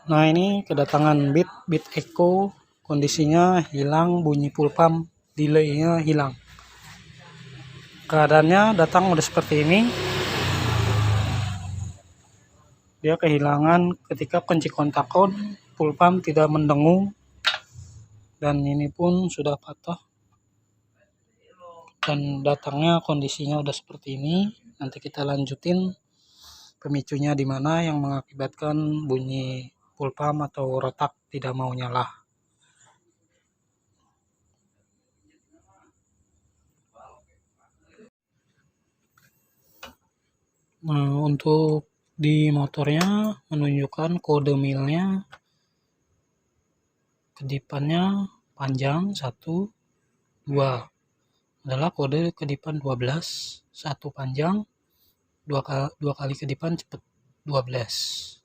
Nah, ini kedatangan Beat Echo, kondisinya hilang, bunyi full pump, delay-nya hilang. Keadaannya datang udah seperti ini. Dia kehilangan ketika kunci kontak on, full pump tidak mendengung, dan ini pun sudah patah. Dan datangnya kondisinya udah seperti ini. Nanti kita lanjutin pemicunya di mana yang mengakibatkan bunyi full pump atau retak tidak mau nyala. Nah, untuk di motornya menunjukkan kode milnya, kedipannya panjang 1, 2 adalah kode kedipan 12, 1 panjang, 2 kali kedipan cepat 12.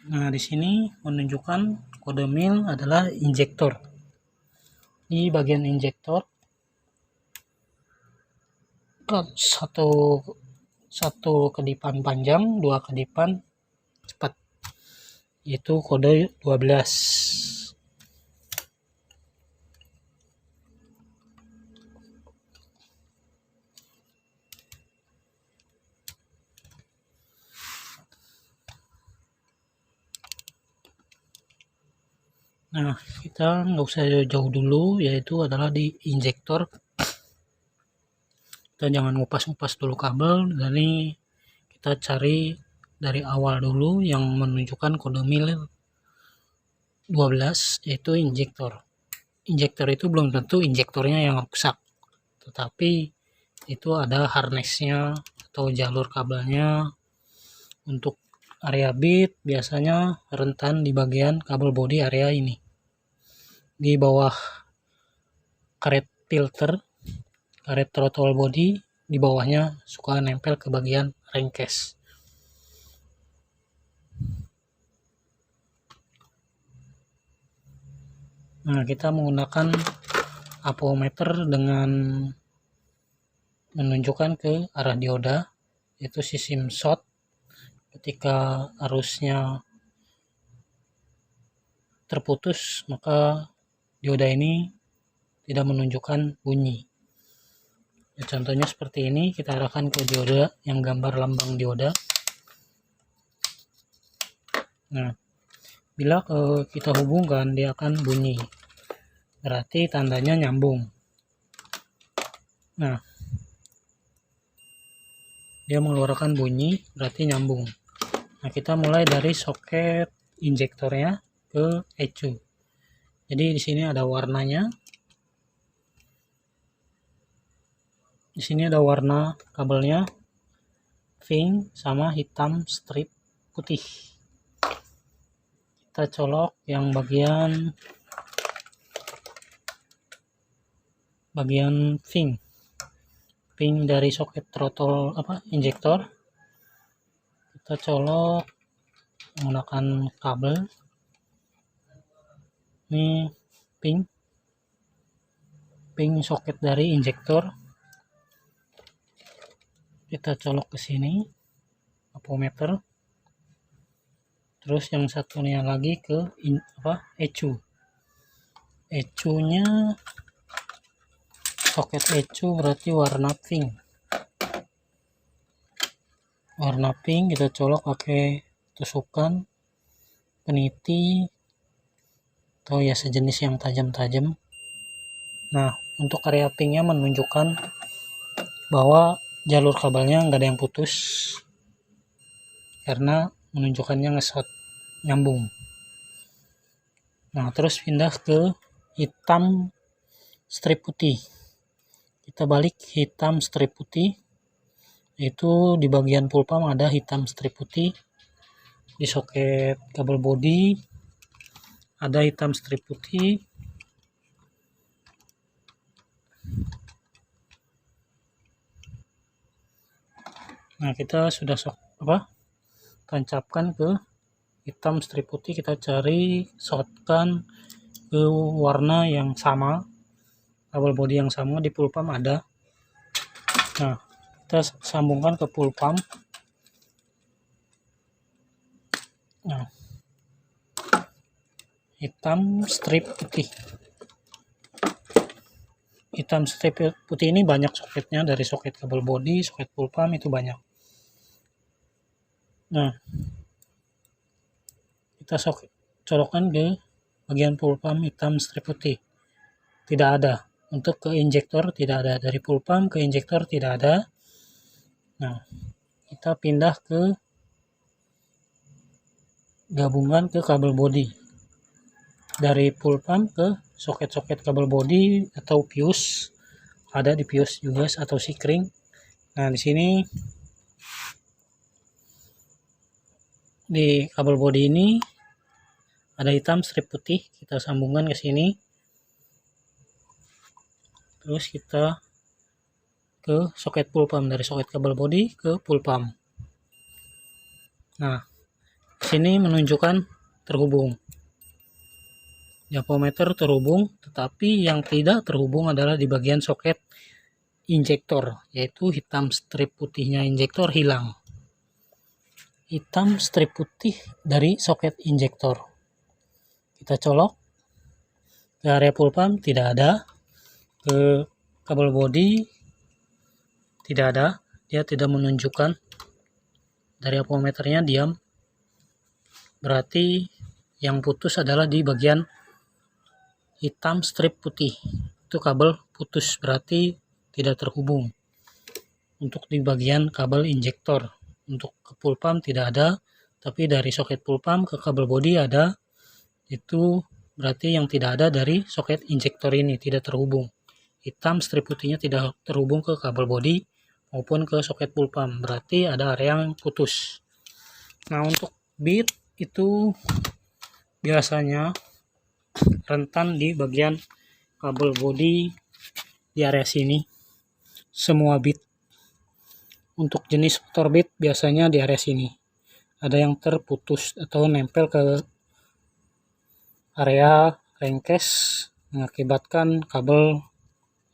Nah, di sini menunjukkan kode mil adalah injektor. Di bagian injektor satu kedipan panjang, 2 kedipan cepat, yaitu kode 12. Nah, kita nggak usah jauh dulu, yaitu adalah di injektor. Kita jangan ngupas-ngupas dulu kabel, jadi kita cari dari awal dulu yang menunjukkan kode mil 12, yaitu injektor. Injektor itu belum tentu injektornya yang rusak, tetapi itu ada harnessnya atau jalur kabelnya. Untuk area beat biasanya rentan di bagian kabel body area ini, di bawah karet filter, karet throttle body, di bawahnya suka nempel ke bagian crankcase. Nah, kita menggunakan amperemeter dengan menunjukkan ke arah dioda, yaitu sistem short. Ketika arusnya terputus, maka dioda ini tidak menunjukkan bunyi. Ya, contohnya seperti ini, kita arahkan ke dioda yang gambar lambang dioda. Nah, bila kita hubungkan, dia akan bunyi, berarti tandanya nyambung. Nah, dia mengeluarkan bunyi, berarti nyambung. Nah, kita mulai dari soket injektornya ke ECU. Jadi di sini ada warnanya. Di sini ada warna kabelnya, pink sama hitam strip putih. Kita colok yang bagian pink dari soket throttle injektor. Kita colok menggunakan kabel. Ini pink soket dari injektor. Kita colok ke sini amperemeter. Terus yang satunya lagi ke ECU. ECU-nya soket ECU berarti warna pink. Warna pink kita colok pakai tusukan peniti atau ya sejenis yang tajam-tajam. Nah, untuk area pinknya menunjukkan bahwa jalur kabelnya nggak ada yang putus, karena menunjukkannya nge-short, nyambung. Nah, terus pindah ke hitam strip putih. Kita balik hitam strip putih, itu di bagian full pump ada hitam strip putih. Di soket kabel body ada hitam strip putih. Nah, kita sudah tancapkan ke hitam strip putih. Kita cari shortkan ke warna yang sama, kabel body yang sama. Di full pump ada. Nah, kita sambungkan ke full pump. Nah, hitam strip putih. Hitam strip putih ini banyak soketnya, dari soket kabel body, soket full pump itu banyak. Nah, kita colokkan ke bagian full pump hitam strip putih. Tidak ada. Untuk ke injektor tidak ada. Dari full pump ke injektor tidak ada. Nah, kita pindah ke gabungan ke kabel body. Dari full pump ke soket-soket kabel body atau fuse. Ada di fuse juga atau sikring. Nah, di sini di kabel body ini ada hitam strip putih, kita sambungkan ke sini. Terus kita ke soket full pump, dari soket kabel body ke full pump. Nah, sini menunjukkan terhubung. Japometer terhubung, tetapi yang tidak terhubung adalah di bagian soket injektor, yaitu hitam strip putihnya injektor hilang. Hitam strip putih dari soket injektor. Kita colok ke area full pump, tidak ada. Ke kabel body tidak ada, dia tidak menunjukkan. Dari apometernya diam, berarti yang putus adalah di bagian hitam strip putih. Itu kabel putus, berarti tidak terhubung. Untuk di bagian kabel injektor, untuk ke full pump tidak ada, tapi dari soket full pump ke kabel body ada. Itu berarti yang tidak ada dari soket injektor ini tidak terhubung. Hitam strip putihnya tidak terhubung ke kabel body maupun ke soket full pump, berarti ada area yang putus. Nah, untuk bit itu biasanya rentan di bagian kabel body di area sini. Semua bit. Untuk jenis motor bit biasanya di area sini. Ada yang terputus atau nempel ke area crankcase mengakibatkan kabel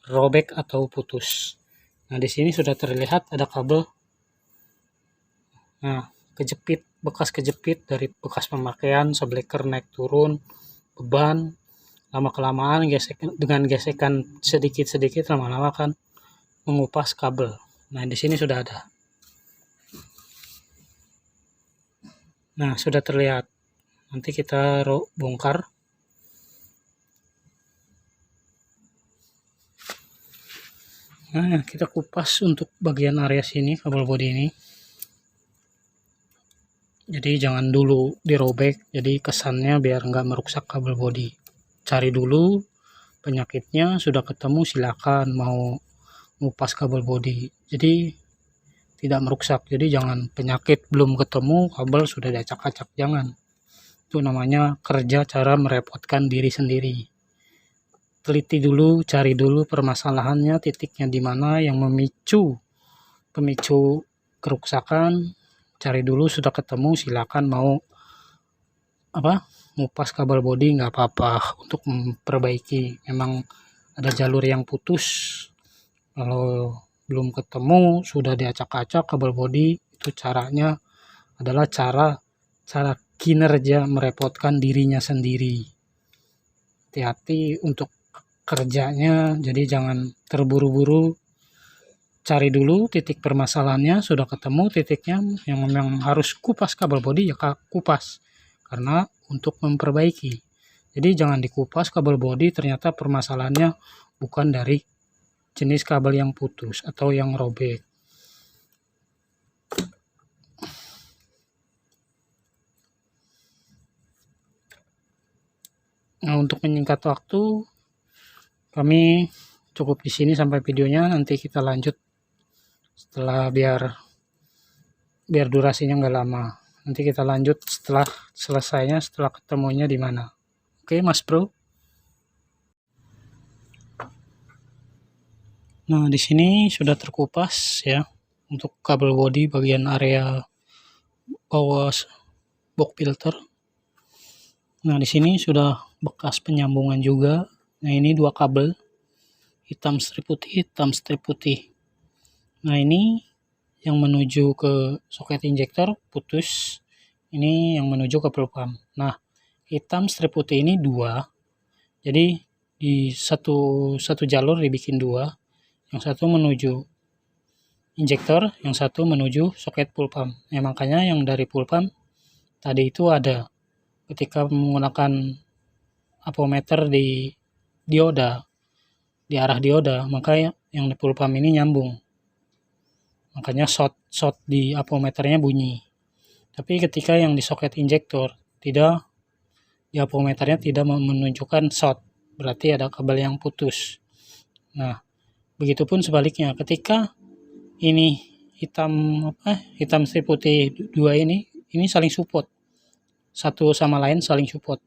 robek atau putus. Nah, di sini sudah terlihat ada kabel. Nah, kejepit, bekas kejepit dari bekas pemakaian, sebleker naik turun, beban, lama-kelamaan dengan gesekan sedikit-sedikit lama-lama kan mengupas kabel. Nah, di sini sudah ada. Nah, sudah terlihat. Nanti kita bongkar. Nah, kita kupas untuk bagian area sini kabel body ini. Jadi jangan dulu dirobek, jadi kesannya biar nggak merusak kabel body. Cari dulu penyakitnya, sudah ketemu silakan mau ngupas kabel body. Jadi tidak merusak. Jadi jangan penyakit belum ketemu kabel sudah diacak-acak, jangan. Itu namanya kerja cara merepotkan diri sendiri. Teliti dulu, cari dulu permasalahannya, titiknya di mana yang pemicu kerusakan. Cari dulu, sudah ketemu silakan mau ngupas kabel body nggak apa-apa untuk memperbaiki. Memang ada jalur yang putus, kalau belum ketemu sudah diacak-acak kabel body, itu caranya adalah cara kinerja merepotkan dirinya sendiri. Hati-hati untuk kerjanya, jadi jangan terburu-buru. Cari dulu titik permasalahannya, sudah ketemu titiknya yang memang harus kupas kabel body, ya kupas, karena untuk memperbaiki. Jadi jangan dikupas kabel body ternyata permasalahannya bukan dari jenis kabel yang putus atau yang robek. Nah, untuk menyingkat waktu, kami cukup di sini sampai videonya. Nanti kita lanjut setelah biar durasinya nggak lama. Nanti kita lanjut setelah selesainya, setelah ketemunya di mana. Oke, Mas Bro. Nah, di sini sudah terkupas ya untuk kabel body bagian area bawah box filter. Nah, di sini sudah bekas penyambungan juga. Nah, ini dua kabel, hitam strip putih, hitam strip putih. Nah, ini yang menuju ke soket injektor putus, ini yang menuju ke pulpam. Nah, hitam strip putih ini 2, jadi di satu jalur dibikin 2, yang satu menuju injektor, yang satu menuju soket pulpam. Makanya yang dari pulpam tadi itu ada, ketika menggunakan apometer di dioda, di arah dioda, maka yang di pulpam ini nyambung. Makanya short di apometernya bunyi. Tapi ketika yang di soket injektor tidak, di apometernya tidak menunjukkan short, berarti ada kabel yang putus. Nah, begitupun sebaliknya, ketika ini hitam strip putih 2 ini saling support, satu sama lain saling support.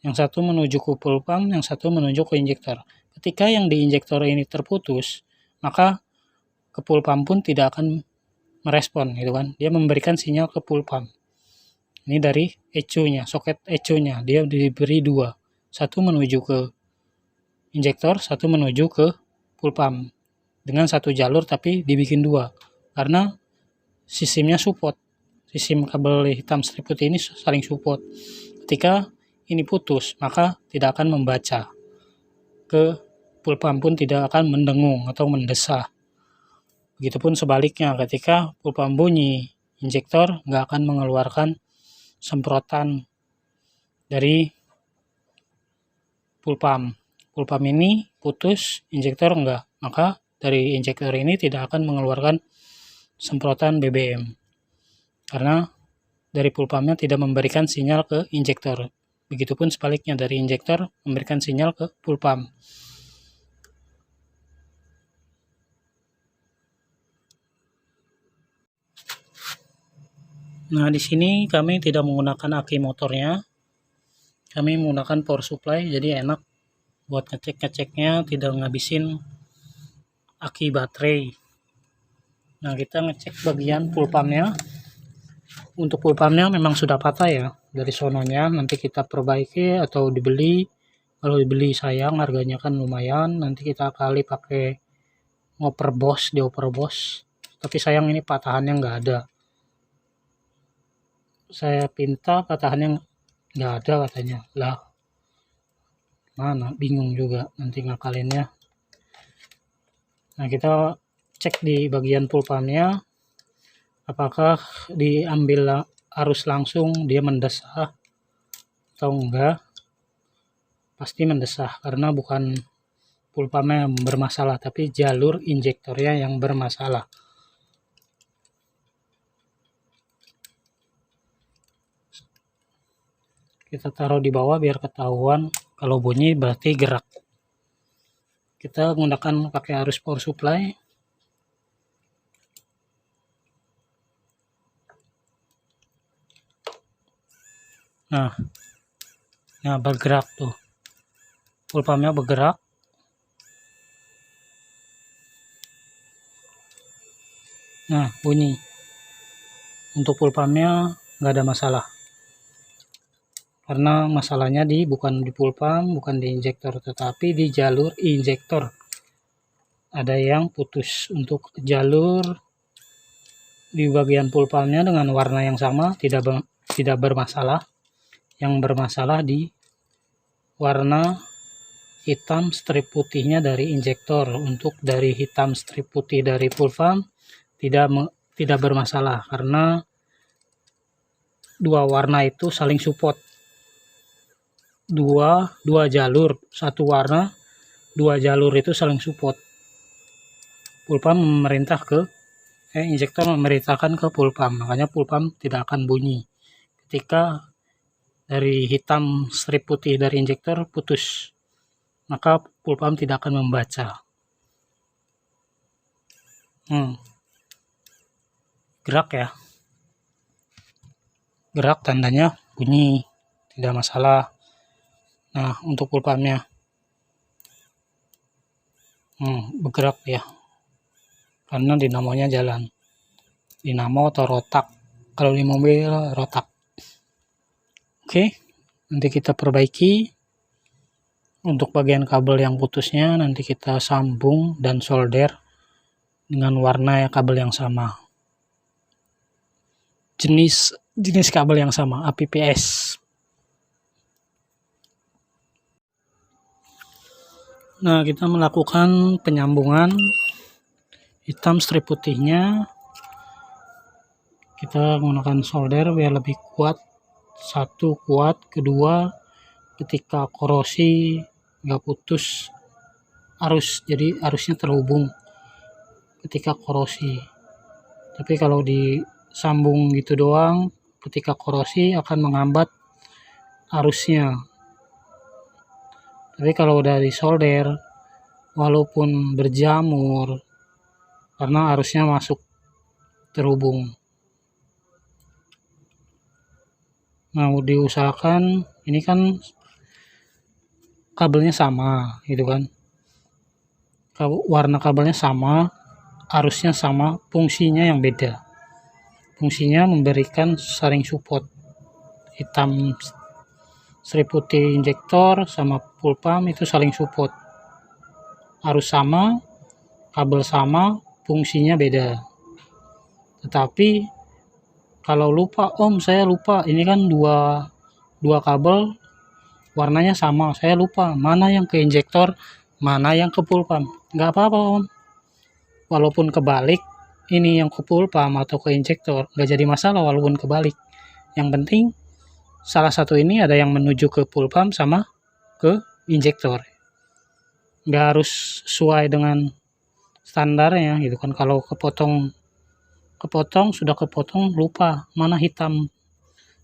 Yang satu menuju ke pulpam, yang satu menuju ke injektor. Ketika yang di injektor ini terputus, maka ke pulpam pun tidak akan merespon, gitu kan. Dia memberikan sinyal ke pulpam. Ini dari ECU-nya, soket ECU-nya, dia diberi 2. Satu menuju ke injektor, satu menuju ke pulpam. Dengan satu jalur tapi dibikin 2. Karena sistemnya support. Sistem kabel hitam strip putih ini saling support. Ketika ini putus, maka tidak akan membaca. Ke pulpam pun tidak akan mendengung atau mendesah. Begitupun sebaliknya, ketika pulpam bunyi, injektor nggak akan mengeluarkan semprotan dari pulpam. Pulpam ini putus, injektor enggak. Maka dari injektor ini tidak akan mengeluarkan semprotan BBM. Karena dari pulpamnya tidak memberikan sinyal ke injektor. Begitupun sebaliknya, dari injektor memberikan sinyal ke pulpam. Nah, di sini kami tidak menggunakan aki motornya. Kami menggunakan power supply, jadi enak buat ngecek-ngeceknya, tidak ngabisin aki baterai. Nah, kita ngecek bagian pulpamnya. Untuk pulpamnya memang sudah patah ya, dari sononya. Nanti kita perbaiki atau dibeli. Kalau dibeli sayang, harganya kan lumayan. Nanti kita kali pakai dioper Boss. Tapi sayang ini patahannya nggak ada. Saya pinta patahannya nggak ada katanya. Lah, mana? Bingung juga nanti ngakalinnya. Nah, kita cek di bagian pulpamnya, apakah diambil arus langsung dia mendesah atau enggak. Pasti mendesah, karena bukan pulpamnya yang bermasalah, tapi jalur injektornya yang bermasalah. Kita taruh di bawah biar ketahuan, kalau bunyi berarti gerak. Kita menggunakan pakai arus power supply. Nah, bergerak tuh. Pulpamnya bergerak. Nah, bunyi. Untuk pulpamnya nggak ada masalah. Karena masalahnya bukan di pulpam, bukan di injektor, tetapi di jalur injektor. Ada yang putus. Untuk jalur di bagian pulpamnya dengan warna yang sama tidak bermasalah. Yang bermasalah di warna hitam strip putihnya dari injektor. Untuk dari hitam strip putih dari pulpam tidak bermasalah, karena dua warna itu saling support. Dua jalur, satu warna, dua jalur itu saling support. Pulpam injektor memerintahkan ke pulpam, makanya pulpam tidak akan bunyi ketika dari hitam strip putih dari injektor putus, maka pulpam tidak akan membaca. Gerak ya, gerak tandanya bunyi, tidak masalah. Nah, untuk pulpamnya bergerak ya, karena dinamonya jalan. Dinamo atau rotak, kalau di mobil rotak. Oke, nanti kita perbaiki. Untuk bagian kabel yang putusnya nanti kita sambung dan solder dengan warna kabel yang sama. Jenis jenis kabel yang sama, APPS. Nah, kita melakukan penyambungan hitam strip putihnya. Kita menggunakan solder biar lebih kuat. Satu, kuat. Kedua, ketika korosi nggak putus arus, jadi arusnya terhubung ketika korosi. Tapi kalau disambung gitu doang, ketika korosi akan menghambat arusnya. Tapi kalau udah disolder, walaupun berjamur, karena arusnya masuk terhubung. Nah, diusahakan ini kan kabelnya sama gitu kan, warna kabelnya sama, arusnya sama, fungsinya yang beda. Fungsinya memberikan saring support. Hitam strip putih injektor sama full pump itu saling support. Arus sama, kabel sama, fungsinya beda. Tetapi kalau lupa, saya lupa, ini kan dua kabel warnanya sama, saya lupa mana yang ke injektor, mana yang ke full pump. Nggak apa-apa walaupun kebalik, ini yang ke full pump atau ke injektor, nggak jadi masalah walaupun kebalik. Yang penting salah satu ini ada yang menuju ke full pump sama ke injektor. Nggak harus sesuai dengan standarnya gitu kan. Kalau kepotong sudah kepotong, lupa mana hitam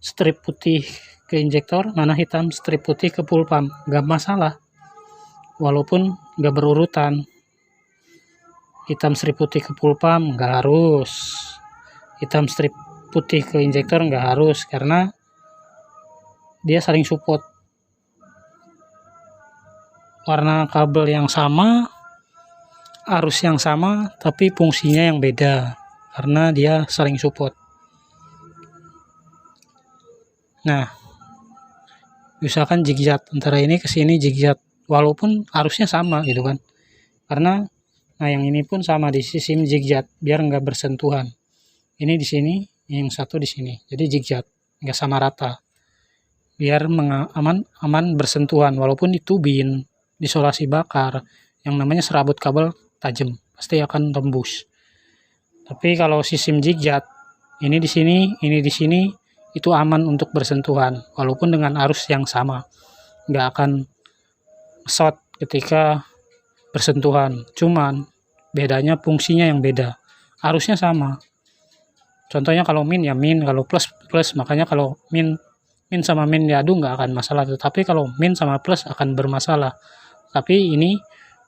strip putih ke injektor, mana hitam strip putih ke full pump, nggak masalah walaupun nggak berurutan. Hitam strip putih ke full pump nggak harus, hitam strip putih ke injektor nggak harus, karena dia saling support. Warna kabel yang sama, arus yang sama, tapi fungsinya yang beda karena dia saling support. Nah, usahakan zigzag antara ini ke sini, zigzag walaupun arusnya sama gitu kan. Karena yang ini pun sama di sisi zigzag biar nggak bersentuhan. Ini di sini, yang satu di sini. Jadi zigzag, nggak sama rata. Biar aman bersentuhan, walaupun itu bin isolasi bakar, yang namanya serabut kabel tajam, pasti akan tembus. Tapi kalau sistem zigzag, ini di sini, ini di sini, itu aman untuk bersentuhan, walaupun dengan arus yang sama. Nggak akan short ketika bersentuhan, cuman bedanya fungsinya yang beda. Arusnya sama. Contohnya kalau min ya min, kalau plus, makanya kalau min sama min diadu nggak akan masalah, tetapi kalau min sama plus akan bermasalah. Tapi ini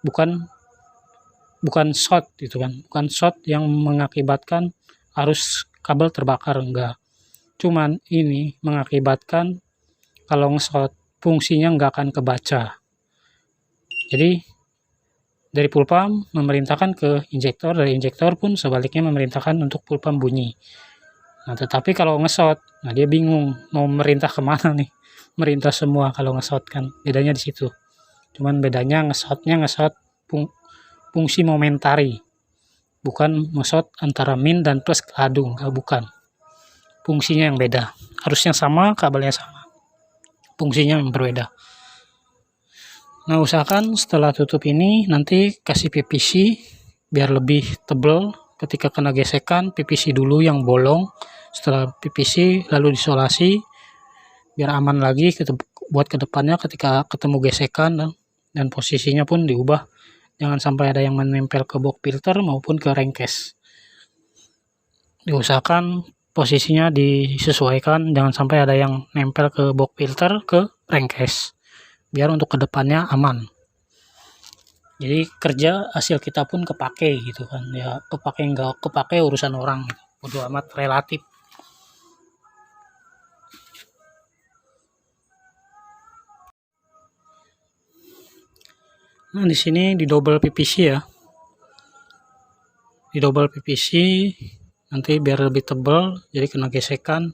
bukan short gitu kan, bukan short yang mengakibatkan arus kabel terbakar, enggak. Cuman ini mengakibatkan kalau nge-short fungsinya nggak akan kebaca. Jadi dari full pump memerintahkan ke injektor, dari injektor pun sebaliknya memerintahkan untuk full pump bunyi. Nah, tetapi kalau nge-short, nah dia bingung mau merintah kemana nih, merintah semua kalau nge-short kan, bedanya di situ. Cuman bedanya nge-short fungsi momentari, bukan nge-short antara min dan plus adu, bukan. Fungsinya yang beda, harusnya sama, kabelnya sama, fungsinya yang berbeda. Nah, usahakan setelah tutup ini nanti kasih PVC biar lebih tebal. Ketika kena gesekan, PVC dulu yang bolong, setelah PVC lalu disolasi biar aman lagi buat kedepannya ketika ketemu gesekan, dan posisinya pun diubah, jangan sampai ada yang menempel ke box filter maupun ke rengkes. Diusahakan posisinya disesuaikan, jangan sampai ada yang nempel ke box filter ke rengkes, biar untuk kedepannya aman. Jadi kerja hasil kita pun kepake gitu kan, ya kepake nggak kepake urusan orang gitu. Bodo amat, relatif. Nah, di sini di double PVC ya, di double PVC nanti biar lebih tebal, jadi kena gesekan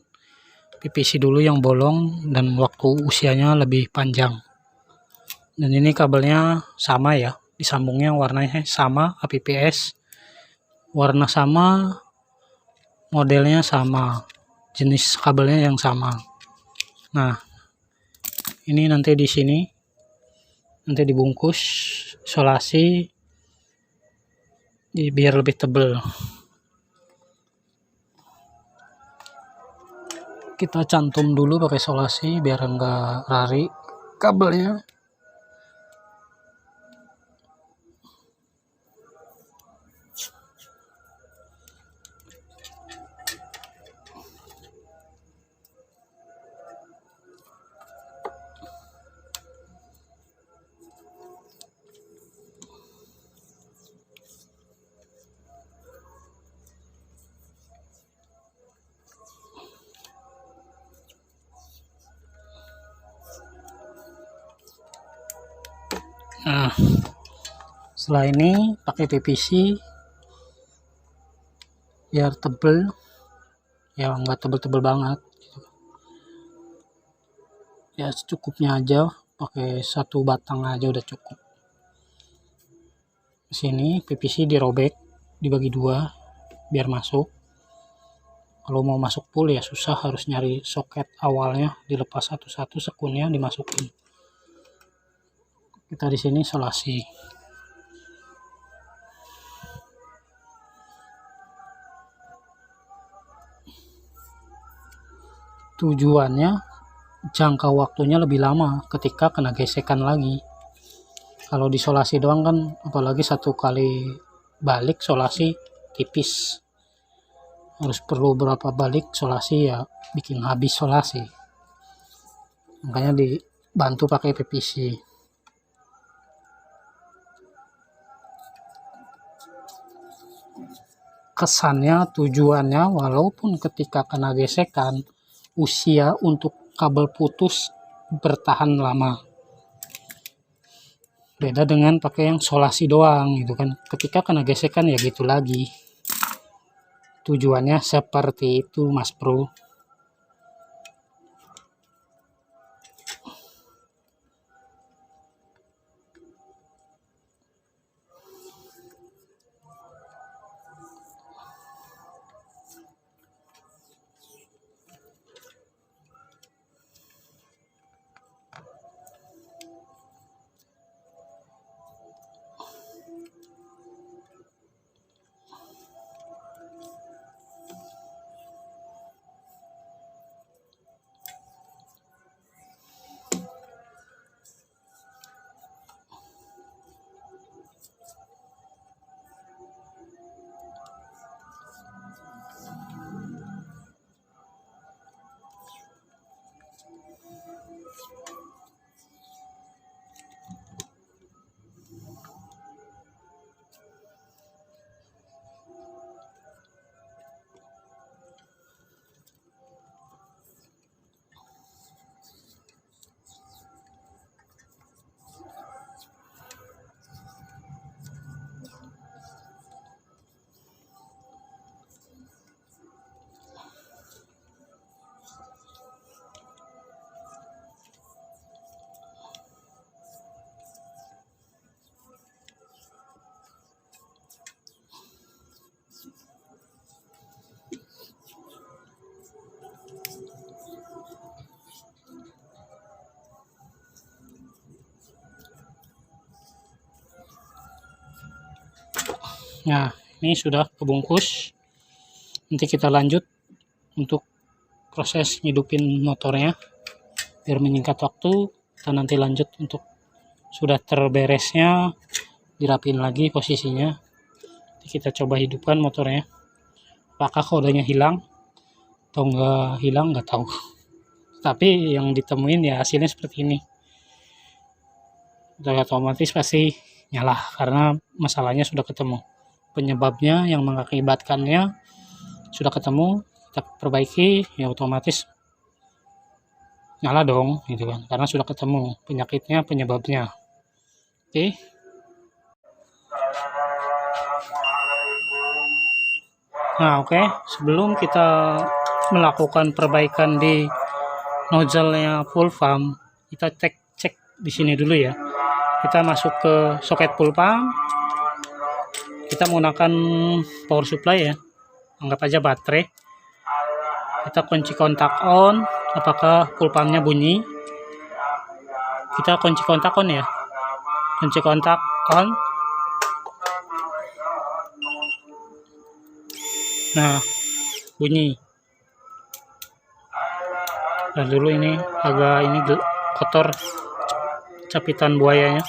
PVC dulu yang bolong dan waktu usianya lebih panjang. Dan ini kabelnya sama ya, disambungnya warnanya sama, APPS, warna sama, modelnya sama. jenis kabelnya yang sama. Nah, ini nanti di sini nanti dibungkus solasi biar lebih tebal. Kita cantum dulu pakai solasi biar enggak rari kabelnya. Nah, setelah ini pakai PVC biar tebel, ya nggak tebel-tebel banget, ya secukupnya aja, pakai 1 batang aja udah cukup. Sini PVC dirobek, dibagi 2 biar masuk. Kalau mau masuk full ya susah, harus nyari soket awalnya, dilepas satu-satu, sekunnya dimasukin. Kita di sini solasi. Tujuannya jangka waktunya lebih lama ketika kena gesekan lagi. Kalau disolasi doang kan, apalagi 1 kali balik solasi tipis, harus perlu berapa balik solasi, ya bikin habis solasi. Makanya dibantu pakai PVC. Kesannya, tujuannya, walaupun ketika kena gesekan, usia untuk kabel putus bertahan lama. Beda dengan pakai yang solasi doang gitu kan. Ketika kena gesekan ya gitu lagi. Tujuannya seperti itu, Mas Bro. Nah, ini sudah kebungkus. Nanti kita lanjut untuk proses ngidupin motornya biar menyingkat waktu. Kita nanti lanjut untuk sudah terberesnya, dirapin lagi posisinya. Nanti kita coba hidupkan motornya. Apakah kodenya hilang atau enggak hilang, nggak tahu. Tapi yang ditemuin ya hasilnya seperti ini. Otomatis pasti nyala karena masalahnya sudah ketemu. Penyebabnya yang mengakibatkannya sudah ketemu, kita perbaiki, ya otomatis nyala dong gitu kan, karena sudah ketemu penyakitnya, penyebabnya. Oke. Nah, oke. Sebelum kita melakukan perbaikan di nozzle-nya full pump, kita cek di sini dulu ya. Kita masuk ke soket full pump. Kita menggunakan power supply ya. Anggap aja baterai. Kita kunci kontak on, apakah pulpamnya bunyi. Kita kunci kontak on ya, kunci kontak on. Nah, bunyi. Nah, dulu ini agak ini kotor capitan buayanya.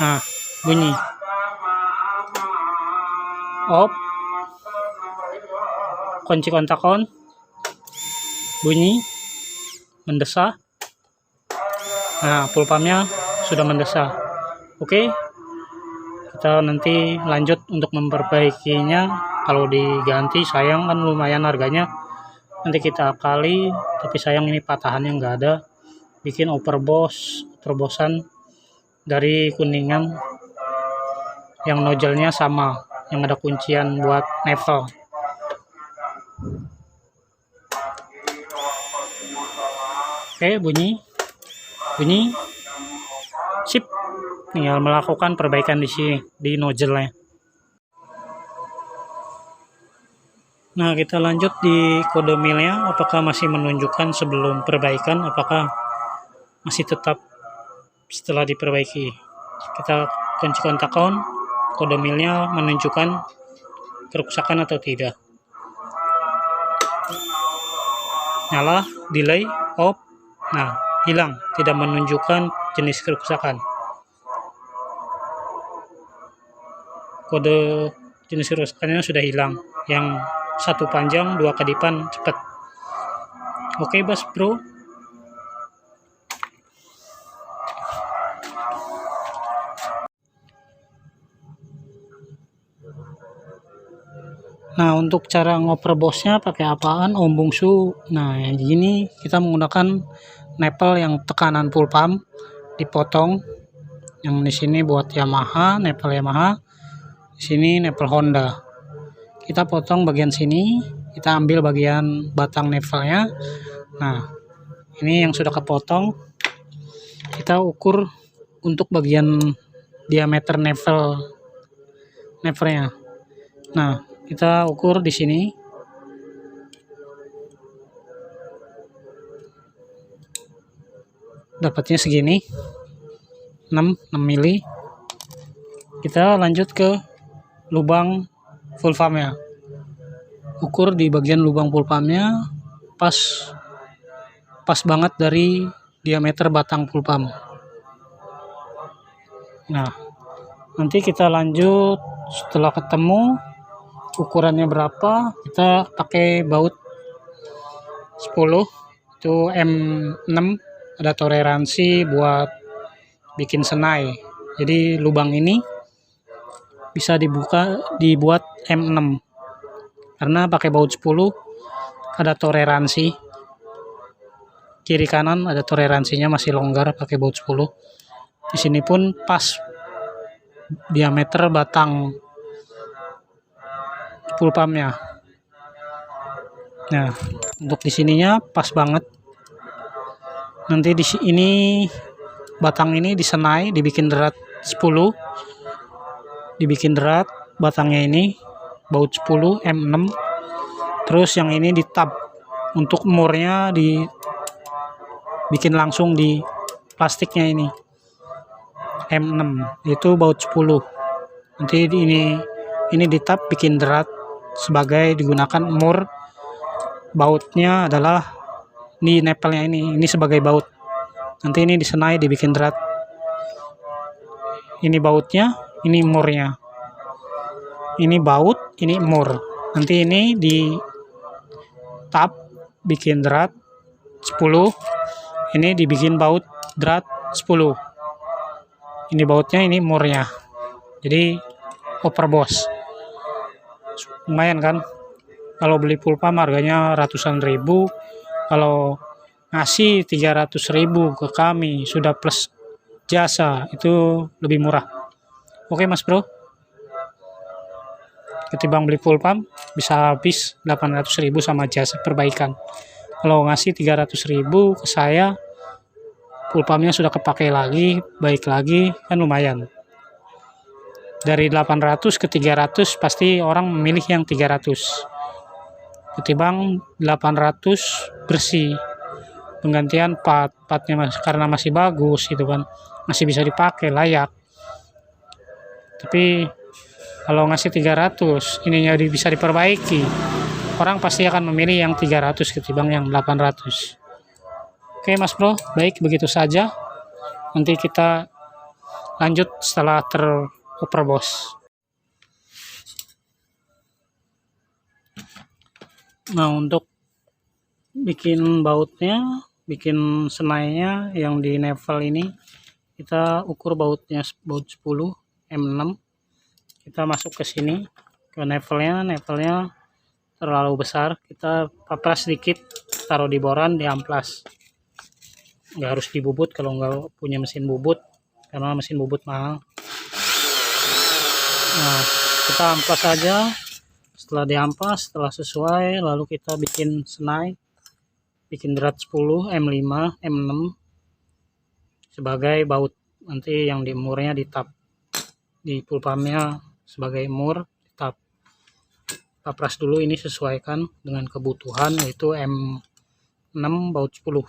Nah, bunyi. Off. Kunci kontak on. Bunyi. Mendesah. Nah, pulpamnya sudah mendesah. Oke. Kita nanti lanjut untuk memperbaikinya. Kalau diganti sayang kan lumayan harganya. Nanti kita akali, tapi sayang ini patahannya nggak ada. Bikin overbosan dari Kuningan yang nozzle-nya sama, yang ada kuncian buat nevel. Oke, bunyi. Sip. Tinggal melakukan perbaikan di sini, di nozzle-nya. Nah, kita lanjut di kode milnya, apakah masih menunjukkan sebelum perbaikan, apakah masih tetap setelah diperbaiki. Kita kunci kontak on, kode milnya menunjukkan kerusakan atau tidak. Nyala, delay, off. Nah, hilang, tidak menunjukkan jenis kerusakan. Kode jenis kerusakannya sudah hilang, yang satu panjang, dua kedipan cepat. Oke, bro. Nah, untuk cara ngoper bosnya pakai apaan, Om Bungsu? Nah, yang gini kita menggunakan nepel yang tekanan full pump dipotong. Yang di sini buat Yamaha, nepel Yamaha. Di sini nepel Honda. Kita potong bagian sini, kita ambil bagian batang nevelnya. Nah, ini yang sudah kepotong. Kita ukur untuk bagian diameter nevelnya. Nah, kita ukur di sini. Dapatnya segini. 6 mili. Kita lanjut ke lubang full pumpnya. Ukur di bagian lubang full pumpnya pas banget dari diameter batang full pump. Nah, nanti kita lanjut setelah ketemu ukurannya berapa, kita pakai baut 10 itu M6, ada toleransi buat bikin senai. Jadi lubang ini bisa dibuat M6 karena pakai baut 10 ada toleransi, kiri kanan ada toleransinya, masih longgar pakai baut 10. Di sini pun pas diameter batang full pumpnya. Nah, untuk di sininya pas banget. Nanti di sini batang ini disenai, dibikin derat 10. Dibikin derat batangnya ini baut 10 M6. Terus yang ini di tab. Untuk murnya dibikin langsung di plastiknya ini M6, itu baut 10. Nanti ini di tab bikin derat sebagai digunakan mur. Bautnya adalah di nepelnya ini sebagai baut. Nanti ini disenai, dibikin derat. Ini bautnya, ini murnya. Ini baut, ini mur. Nanti ini di tab bikin derat 10. Ini dibikin baut derat 10. Ini bautnya, ini murnya. Jadi overboss. Lumayan kan? Kalau beli full pump harganya ratusan ribu. Kalau ngasih 300.000 ke kami sudah plus jasa, itu lebih murah. Oke Mas Bro, ketimbang beli full pump bisa habis 800.000 sama jasa perbaikan. Kalau ngasih 300.000 ke saya, full pumpnya sudah kepakai lagi, baik lagi, kan lumayan. Dari 800 ke 300 pasti orang memilih yang 300. ketimbang 800 bersih. Penggantian partnya karena masih bagus gitu kan, masih bisa dipakai layak. Tapi kalau ngasih 300 ininya bisa diperbaiki, orang pasti akan memilih yang 300 ketimbang yang 800. Oke Mas Bro, baik begitu saja. Nanti kita lanjut setelah teroper bos. Nah, untuk bikin bautnya, bikin senainya yang di Nevel ini, kita ukur bautnya baut 10 M6. Kita masuk ke sini ke Nevelnya terlalu besar, kita papras sedikit, taruh di boran, di amplas. Nggak harus dibubut kalau nggak punya mesin bubut, karena mesin bubut mahal. Nah, kita amplas saja. Setelah diampas, setelah sesuai, lalu kita bikin senai, bikin drat 10 M5 M6 sebagai baut. Nanti yang di murnya di tap, di pulpamnya sebagai mur di tap. Papras dulu ini sesuaikan dengan kebutuhan, yaitu M6 baut 10.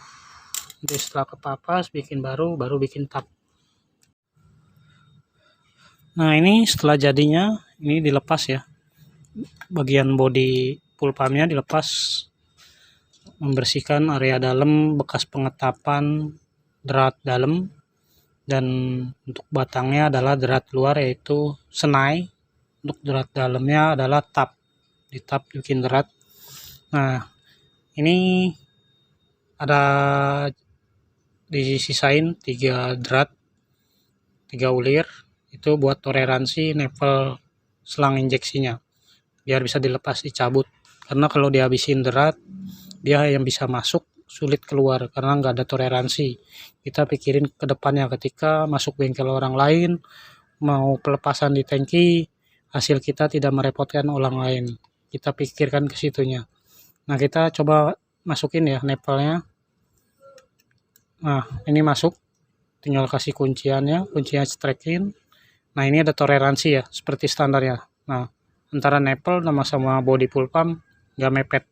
Nanti setelah kepapas bikin baru bikin tap. Nah, ini setelah jadinya ini dilepas ya, bagian bodi pulpamnya dilepas, membersihkan area dalam bekas pengetapan drat dalam, dan untuk batangnya adalah drat luar yaitu senai. Untuk drat dalamnya adalah tap, di tap bikin drat. Nah, ini ada disisain 3 drat, 3 ulir, itu buat toleransi Nevel selang injeksinya biar bisa dilepas, dicabut. Karena kalau dihabisin drat, dia yang bisa masuk sulit keluar karena nggak ada toleransi. Kita pikirin ke depannya, ketika masuk bengkel orang lain mau pelepasan di tangki, hasil kita tidak merepotkan orang lain. Kita pikirkan ke situnya. Nah, kita coba masukin ya Nevelnya. Nah, ini masuk, tinggal kasih kunciannya cetrekin. Nah, ini ada toleransi ya, seperti standarnya. Nah, antara Nevel sama body pulpam nggak mepet,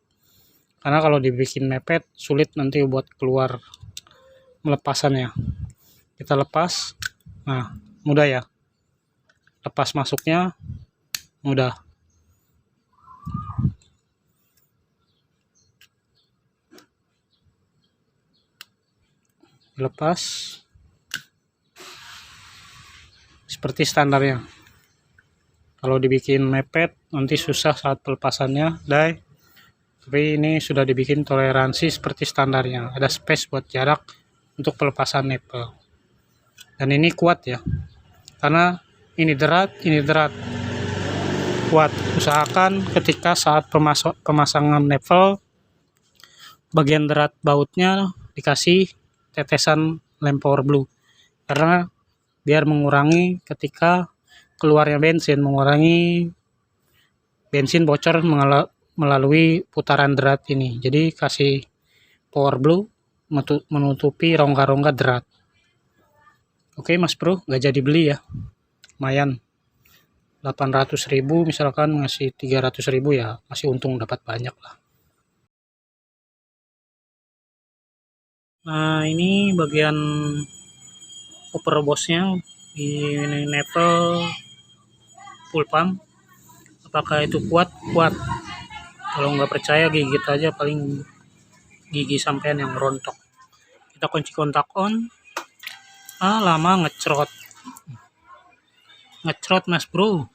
karena kalau dibikin mepet sulit nanti buat keluar melepasannya. Kita lepas, nah mudah ya, lepas masuknya mudah. Lepas seperti standarnya. Kalau dibikin mepet nanti susah saat pelepasannya, dai. Tapi ini sudah dibikin toleransi seperti standarnya, ada space buat jarak untuk pelepasan Nevel. Dan ini kuat ya, karena ini drat kuat. Usahakan ketika saat pemasangan Nevel, bagian drat bautnya dikasih tetesan lem power blue, karena biar mengurangi ketika keluarnya bensin, mengurangi bensin bocor melalui putaran drat ini. Jadi kasih power blue menutupi rongga-rongga drat. Oke Mas Bro, nggak jadi beli ya, lumayan 800.000 misalkan ngasih 300.000 ya masih untung, dapat banyak lah. Nah, ini bagian upper bosnya di Nevel pulpam. Apakah itu kuat? Kalau nggak percaya gigit aja, paling gigi sampean yang rontok. Kita kunci kontak on. Lama ngecrot Mas Bro.